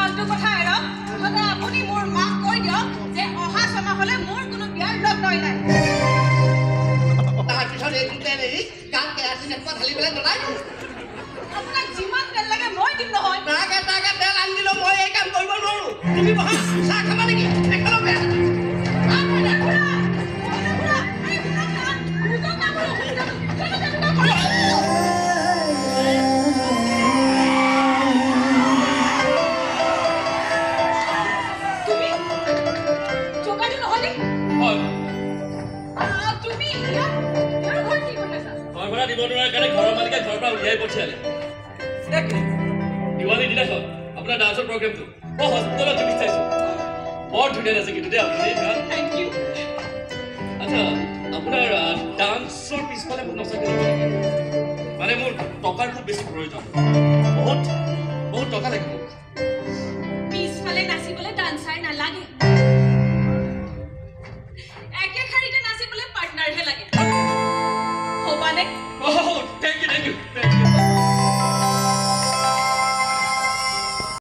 ফালতু কথা এৰ মুঠতে আপুনি মোৰ মাক কৈ দিয়ক যে অহা ছমাহ হলে মোৰ কোনো বিয়াৰ লগ লৈ নাই তাৰপিছত এই দুটাই নেৰি গান কেৰাচিন এসোপা ঢালি পেলাই জনাই আপোনাক যিমান তেল লাগে মই দিম নহয় তাকে তেল আনি দিলেও মই এই কাম কৰিব নোৱাৰো তুমি বহা চাহ খাবা নেকি একেলগ বেয়া দিৱালী দিনাখন আপোনাৰ ডান্সৰ প্ৰগ্ৰেমটো মই হস্পিটেলত জুমি চাইছোঁ বৰ ধুনীয়া আছে কিন্তু দেই আপুনি থেংক ইউ আচ্ছা আপোনাৰ ডান্সৰ পিছফালে মোক নচাকে মানে মোৰ টকাৰ খুব বেছি প্ৰয়োজন বহুত টকা লাগিব পিছফালে নাচিবলৈ ডান্সাৰ নালাগে একে শাৰীতে নাচিবলৈ পাৰ্টনাৰহে লাগে হ'বানে থেংক ইউ